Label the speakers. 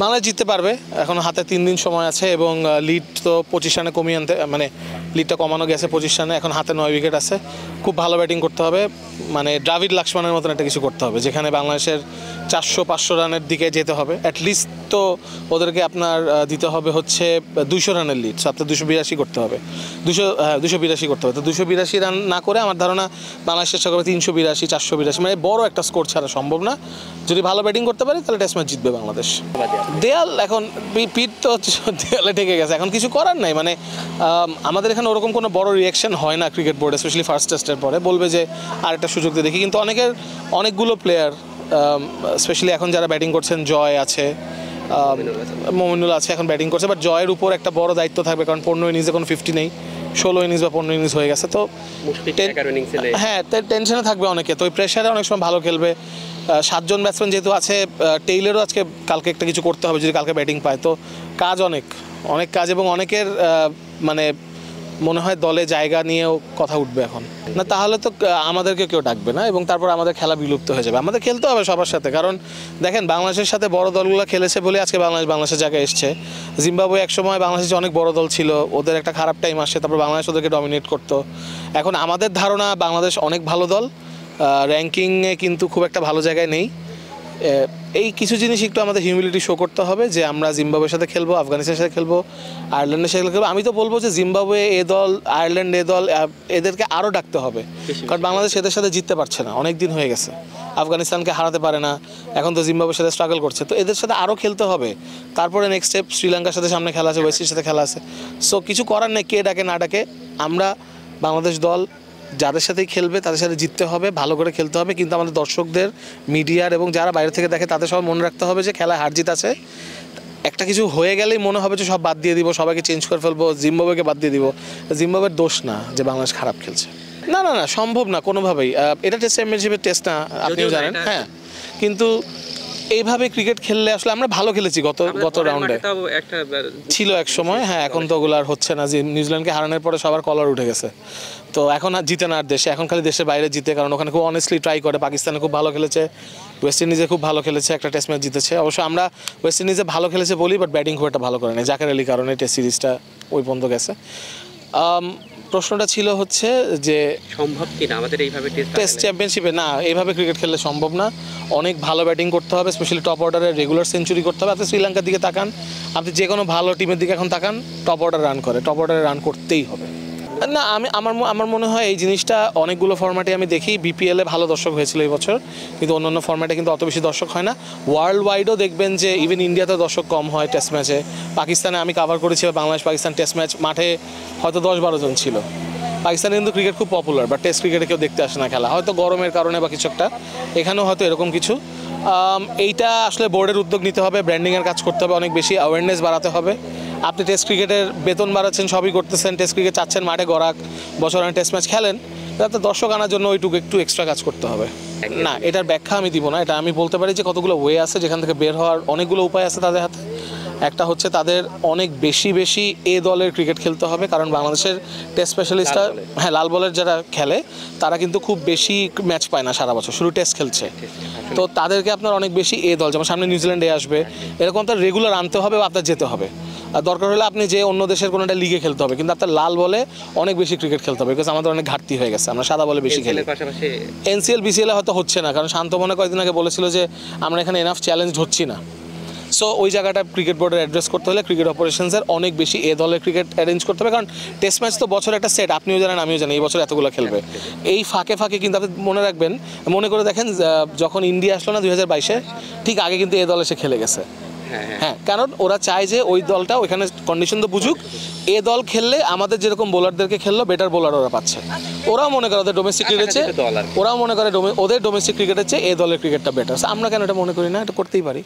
Speaker 1: বাংলাদেশ জিততে পারবে। এখন হাতে 3 দিন সময় আছে এবং লিড তো 25 রানে কমিয়ে আনতে, মানে লিডটা কমানো গেছে 25 রানে। এখন হাতে 9 উইকেট আছে। খুব ভালো ব্যাটিং করতে হবে, মানে দ্রাবিড় লাক্সমানের মতন একটা কিছু করতে হবে, যেখানে বাংলাদেশের 400-500 রানের দিকে যেতে হবে অ্যাটলিস্ট। তো ওদেরকে আপনার দিতে হবে হচ্ছে 200 রানের লিড, সো আপনার 282 করতে হবে, 282 করতে হবে। তো 282 রান না করে আমার ধারণা বাংলাদেশ চেষ্টা করবে 382, 482, মানে বড় একটা স্কোর ছাড়া সম্ভব না। যদি ভালো ব্যাটিং করতে পারে তাহলে টেস্ট ম্যাচ জিতবে বাংলাদেশ। দেয়াল এখন পিঠ তো দেয়ালে ঠেকে গেছে, এখন কিছু করার নাই। মানে আমাদের এখানে ওরকম কোনো বড় রিয়াকশন হয় না ক্রিকেট বোর্ডে, স্পেশালি ফার্স্ট টেস্টের পরে বলবে যে আরেকটা সুযোগ দিয়ে দেখি। কিন্তু অনেকগুলো প্লেয়ার, স্পেশালি এখন যারা ব্যাটিং করছেন, জয় আছে, মমিনুল আছে, এখন ব্যাটিং করছে। বাট জয়ের উপর একটা বড় দায়িত্ব থাকবে, কারণ 15 ইনিংসে কোনো 50 নেই, 16 ইনিংস বা 15 ইনিংস হয়ে গেছে। তো হ্যাঁ, টেনশনে থাকবে অনেকে। তো ওই প্রেশারে অনেক সময় ভালো খেলবে। 7 জন ব্যাটসম্যান যেহেতু আছে, টেইলেরও কালকে একটা কিছু করতে হবে যদি কালকে ব্যাটিং পায়। তো কাজ অনেক কাজ, এবং অনেকের মানে মনে হয় দলে জায়গা নিয়েও কথা উঠবে এখন। না তাহলে তো আমাদেরকে কেউ ডাকবে না, এবং তারপর আমাদের খেলা বিলুপ্ত হয়ে যাবে। আমাদের খেলতে হবে সবার সাথে, কারণ দেখেন বাংলাদেশের সাথে বড় দলগুলো খেলেছে বলে আজকে বাংলাদেশের জায়গায় এসছে। জিম্বাবুয়ে একসময় বাংলাদেশের অনেক বড় দল ছিল, ওদের একটা খারাপ টাইম আসে, তারপর বাংলাদেশ ওদেরকে ডমিনেট করতো। এখন আমাদের ধারণা বাংলাদেশ অনেক ভালো দল, র্যাঙ্কিংয়ে কিন্তু খুব একটা ভালো জায়গায় নেই। এই কিছু জিনিস একটু আমাদের হিউমিলিটি শো করতে হবে, যে আমরা জিম্বাবুয়ের সাথে খেলবো, আফগানিস্তানের সাথে খেলবো, আয়ারল্যান্ডের সাথে খেলবো। আমি তো বলবো যে জিম্বাবুয়ে এ দল, আয়ারল্যান্ড এ দল, এদেরকে আরও ডাকতে হবে, কারণ বাংলাদেশ এদের সাথে জিততে পারছে না, অনেক দিন হয়ে গেছে। আফগানিস্তানকে হারাতে পারে না, এখন তো জিম্বাবুয়ের সাথে স্ট্রাগল করছে। তো এদের সাথে আরও খেলতে হবে। তারপরে নেক্সট স্টেপ শ্রীলঙ্কার সাথে সামনে খেলা আছে, ওয়েস্ট ইন্ডিজের সাথে খেলা আছে। সো কিছু করার নেই, কে ডাকে না ডাকে, আমরা বাংলাদেশ দল যাদের সাথেই খেলবে তাদের সাথে জিততে হবে, ভালো করে খেলতে হবে। কিন্তু আমাদের দর্শকদের, মিডিয়ার এবং যারা বাইরে থেকে দেখে তাদের সব মনে রাখতে হবে যে খেলায় হার জিত আছে। একটা কিছু হয়ে গেলেই মনে হবে যে সব বাদ দিয়ে দিব, সবাইকে চেঞ্জ করে ফেলবো, জিম্বাবুয়েকে বাদ দিয়ে দিব। জিম্বাবুয়ের দোষ না যে বাংলাদেশ খারাপ খেলছে, না, সম্ভব না কোনোভাবেই। এটা টেস্ট চ্যাম্পিয়নশিপের টেস্ট না, আপনিও জানেন। হ্যাঁ, কিন্তু এইভাবে ক্রিকেট খেললে আসলে আমরা ভালো খেলেছি গত রাউন্ডে ছিল এক সময়। হ্যাঁ, এখন তো ওগুলো আর হচ্ছে না। যে নিউজিল্যান্ডকে হারানোর পরে সবার কলার উঠে গেছে। তো এখন আর জিতে না আর দেশে, এখন খালি দেশের বাইরে জিতে, কারণ ওখানে খুব অনেস্টলি ট্রাই করে। পাকিস্তানে খুব ভালো খেলেছে, ওয়েস্ট ইন্ডিজে খুব ভালো খেলেছে, একটা টেস্ট ম্যাচ জিতেছে। অবশ্য আমরা ওয়েস্ট ইন্ডিজে ভালো খেলেছে বলি, বাট ব্যাটিং খুব একটা ভালো করে নেই। জাকের আলীর কারণে টেস্ট সিরিজটা ওই পর্যন্ত গেছে। প্রশ্নটা ছিল হচ্ছে যে সম্ভব কিনা আমাদের এইভাবে টেস্ট চ্যাম্পিয়নশিপে। না, এইভাবে ক্রিকেট খেললে সম্ভব না। অনেক ভালো ব্যাটিং করতে হবে, স্পেশালি টপ অর্ডারে রেগুলার সেঞ্চুরি করতে হবে। আপনি শ্রীলঙ্কার দিকে তাকান, আপনি যে কোনো ভালো টিমের দিকে এখন তাকান, টপ অর্ডারে রান করতেই হবে। না, আমার মনে হয় এই জিনিসটা অনেকগুলো ফরম্যাটে আমি দেখি। বিপিএলে ভালো দর্শক হয়েছিল এই বছর, কিন্তু অন্যান্য ফরম্যাটে কিন্তু অত বেশি দর্শক হয় না। ওয়ার্ল্ড ওয়াইডও দেখবেন যে ইভেন ইন্ডিয়াতে দর্শক কম হয় টেস্ট ম্যাচে। পাকিস্তানে আমি কাভার করেছি, বাংলাদেশ পাকিস্তান টেস্ট ম্যাচ, মাঠে হয়তো 10-12 জন ছিল। পাকিস্তানে কিন্তু ক্রিকেট খুব পপুলার, বাট টেস্ট ক্রিকেটে কেউ দেখতে আসে না খেলা, হয়তো গরমের কারণে বা কিছু একটা। এখানেও হয়তো এরকম কিছু। এইটা আসলে বোর্ডের উদ্যোগ নিতে হবে, ব্র্যান্ডিংয়ের কাজ করতে হবে, অনেক বেশি অ্যাওয়ারনেস বাড়াতে হবে। আপনি টেস্ট ক্রিকেটের বেতন বাড়াচ্ছেন, সবই করতেছেন, টেস্ট ক্রিকেট চাচ্ছেন মাঠে গড়াক, বছরে টেস্ট ম্যাচ খেলেন, তাতে দর্শক আনার জন্য ওইটুকু একটু এক্সট্রা কাজ করতে হবে। না, এটার ব্যাখ্যা আমি দিব না। এটা আমি বলতে পারি যে কতগুলো ওয়ে আছে যেখান থেকে বের হওয়ার, অনেকগুলো উপায় আছে তাদের হাতে। একটা হচ্ছে তাদের অনেক বেশি এ দলের ক্রিকেট খেলতে হবে, কারণ বাংলাদেশের টেস্ট স্পেশালিস্টরা, হ্যাঁ, লাল বলের যারা খেলে তারা কিন্তু খুব বেশি ম্যাচ পায় না সারা বছর, শুধু টেস্ট খেলছে। তো তাদেরকে আপনার অনেক বেশি এ দল, যেমন সামনে নিউজিল্যান্ডে আসবে, এরকম তার রেগুলার আনতে হবে বা আপনার যেতে হবে। আর দরকার হলে আপনি যে অন্য দেশের কোনো একটা লিগে খেলতে হবে, কিন্তু আপনার লাল বলে অনেক বেশি ক্রিকেট খেলতে হবে, বিকজ আমাদের অনেক ঘাটতি হয়ে গেছে, আমরা সাদা বলে বেশি খেলি। এনসিএল বিসিএল হয়তো হচ্ছে না, কারণ শান্ত মনে কয়েকদিন আগে বলেছিল যে আমরা এখানে এনাফ চ্যালেঞ্জ হচ্ছি না। সো ওই জায়গাটা ক্রিকেট বোর্ডের অ্যাড্রেস করতে হলে ক্রিকেট অপারেশনসের অনেক বেশি এ দলের ক্রিকেট অ্যারেঞ্জ করতে হবে, কারণ টেস্ট ম্যাচ তো বছর একটা সেট, আপনিও জানেন আমিও জানি, এই বছর এতগুলো খেলবে। এই ফাঁকে কিন্তু আপনি মনে রাখবেন, মনে করে দেখেন, যখন ইন্ডিয়া আসলো না 2022-এ, ঠিক আগে কিন্তু এ দল এসে খেলে গেছে। হ্যাঁ, কারণ ওরা চায় যে ওই দলটা ওইখানে কন্ডিশন তো বুঝুক, এ দল খেললে আমাদের যেরকম বোলারদেরকে খেললো বেটার বোলার ওরা পাচ্ছে। ওরাও মনে করে ওদের ডোমেস্টিক ক্রিকেটে, ওরাও মনে করে ওদের ডোমেস্টিক ক্রিকেটের চেয়ে এ দলের ক্রিকেটটা বেটার। আমরা কেন এটা মনে করি না? এটা করতেই পারি।